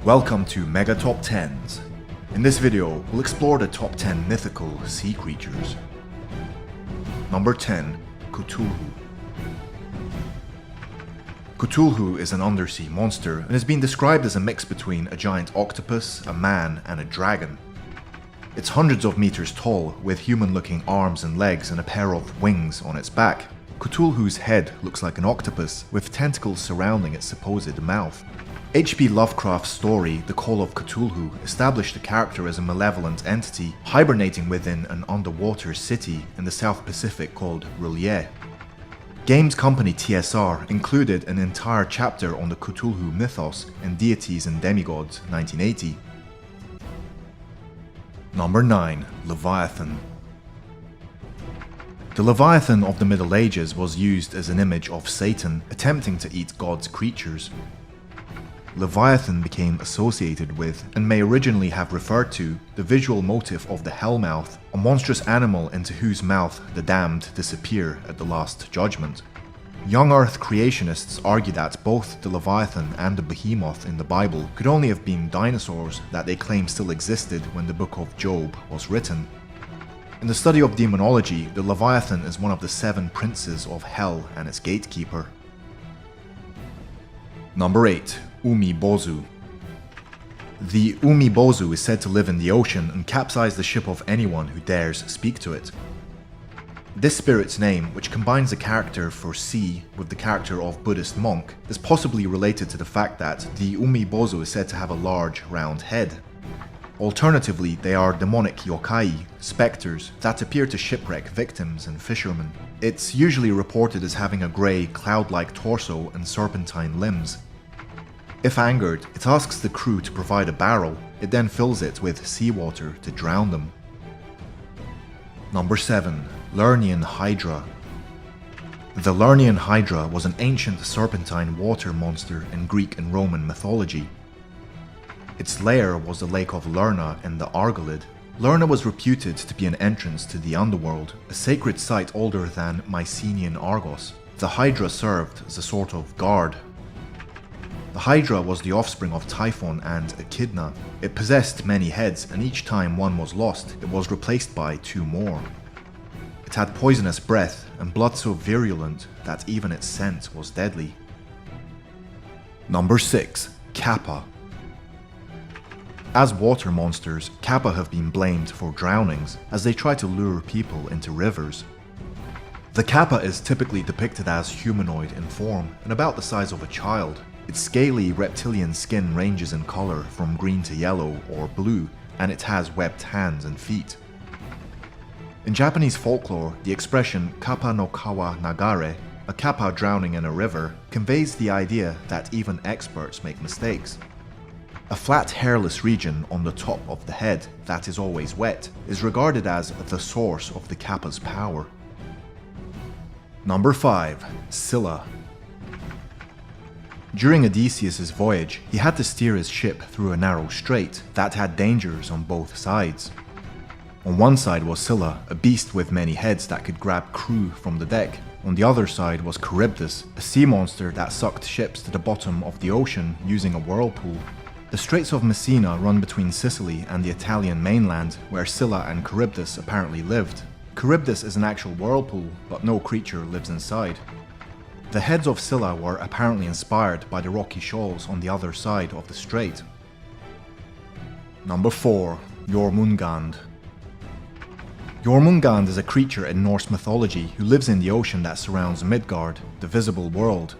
Welcome to Mega Top 10s. In this video, we'll explore the top 10 mythical sea creatures. Number 10. Cthulhu. Cthulhu is an undersea monster and has been described as a mix between a giant octopus, a man, and a dragon. It's hundreds of meters tall, with human-looking arms and legs and a pair of wings on its back. Cthulhu's head looks like an octopus, with tentacles surrounding its supposed mouth. H.P. Lovecraft's story, The Call of Cthulhu, established the character as a malevolent entity hibernating within an underwater city in the South Pacific called R'lyeh. Games company TSR included an entire chapter on the Cthulhu mythos in Deities and Demigods 1980. Number 9. Leviathan. The Leviathan of the Middle Ages was used as an image of Satan attempting to eat God's creatures. Leviathan became associated with, and may originally have referred to, the visual motif of the Hellmouth, a monstrous animal into whose mouth the damned disappear at the Last Judgment. Young Earth creationists argue that both the Leviathan and the Behemoth in the Bible could only have been dinosaurs that they claim still existed when the Book of Job was written. In the study of demonology, the Leviathan is one of the 7 princes of Hell and its gatekeeper. Number 8. Umibozu. The Umibozu is said to live in the ocean and capsize the ship of anyone who dares speak to it. This spirit's name, which combines the character for sea with the character of Buddhist monk, is possibly related to the fact that the Umibozu is said to have a large, round head. Alternatively, they are demonic yokai, specters, that appear to shipwreck victims and fishermen. It's usually reported as having a grey, cloud-like torso and serpentine limbs. If angered, it asks the crew to provide a barrel. It then fills it with seawater to drown them. Number 7. Lernian Hydra. The Lernian Hydra was an ancient serpentine water monster in Greek and Roman mythology. Its lair was the Lake of Lerna in the Argolid. Lerna was reputed to be an entrance to the underworld, a sacred site older than Mycenaean Argos. The Hydra served as a sort of guard. The Hydra was the offspring of Typhon and Echidna. It possessed many heads, and each time one was lost, it was replaced by 2 more. It had poisonous breath and blood so virulent that even its scent was deadly. Number 6. Kappa. As water monsters, Kappa have been blamed for drownings, as they try to lure people into rivers. The Kappa is typically depicted as humanoid in form and about the size of a child. Its scaly reptilian skin ranges in color from green to yellow or blue, and it has webbed hands and feet. In Japanese folklore, the expression kappa no kawa nagare, a kappa drowning in a river, conveys the idea that even experts make mistakes. A flat hairless region on the top of the head that is always wet is regarded as the source of the kappa's power. Number 5. Scylla. During Odysseus' voyage, he had to steer his ship through a narrow strait that had dangers on both sides. On one side was Scylla, a beast with many heads that could grab crew from the deck. On the other side was Charybdis, a sea monster that sucked ships to the bottom of the ocean using a whirlpool. The Straits of Messina run between Sicily and the Italian mainland, where Scylla and Charybdis apparently lived. Charybdis is an actual whirlpool, but no creature lives inside. The heads of Scylla were apparently inspired by the rocky shoals on the other side of the strait. Number 4. Jormungand. Jormungand is a creature in Norse mythology who lives in the ocean that surrounds Midgard, the visible world.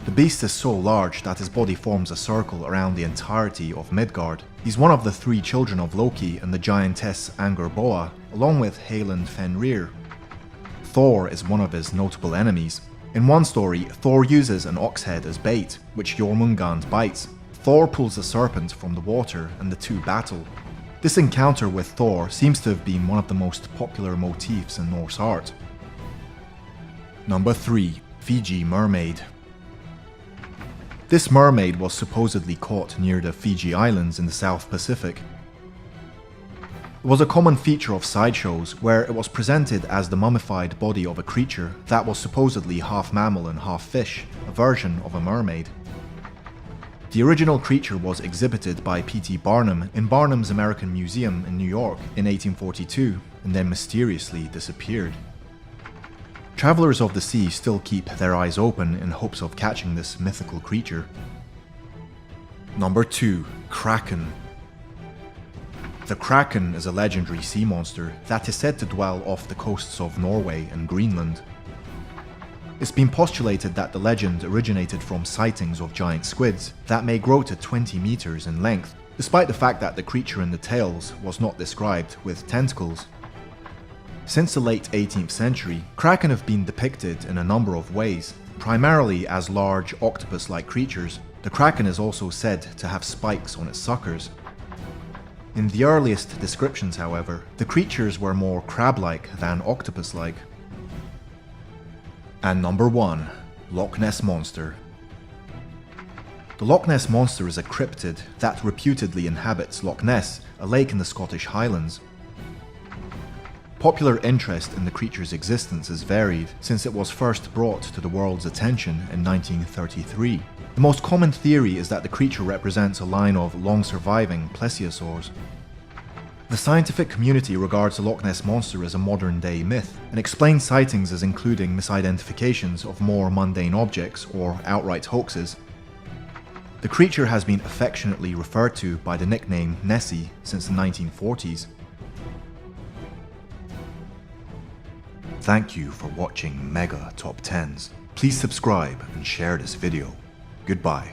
The beast is so large that his body forms a circle around the entirety of Midgard. He's one of the 3 children of Loki and the giantess Angerboa, along with Haland Fenrir. Thor is one of his notable enemies. In one story, Thor uses an ox head as bait, which Jormungand bites. Thor pulls a serpent from the water and the 2 battle. This encounter with Thor seems to have been one of the most popular motifs in Norse art. Number 3. Fiji Mermaid. This mermaid was supposedly caught near the Fiji Islands in the South Pacific. It was a common feature of sideshows where it was presented as the mummified body of a creature that was supposedly half mammal and half fish, a version of a mermaid. The original creature was exhibited by P.T. Barnum in Barnum's American Museum in New York in 1842 and then mysteriously disappeared. Travelers of the sea still keep their eyes open in hopes of catching this mythical creature. Number 2. Kraken. The Kraken is a legendary sea monster that is said to dwell off the coasts of Norway and Greenland. It's been postulated that the legend originated from sightings of giant squids that may grow to 20 meters in length, despite the fact that the creature in the tales was not described with tentacles. Since the late 18th century, kraken have been depicted in a number of ways, primarily as large octopus-like creatures. The kraken is also said to have spikes on its suckers. In the earliest descriptions, however, the creatures were more crab-like than octopus-like. And number 1. Loch Ness Monster. The Loch Ness Monster is a cryptid that reputedly inhabits Loch Ness, a lake in the Scottish Highlands. Popular interest in the creature's existence is varied since it was first brought to the world's attention in 1933. The most common theory is that the creature represents a line of long-surviving plesiosaurs. The scientific community regards the Loch Ness Monster as a modern-day myth, and explains sightings as including misidentifications of more mundane objects or outright hoaxes. The creature has been affectionately referred to by the nickname Nessie since the 1940s. Thank you for watching Mega Top 10s. Please subscribe and share this video. Goodbye.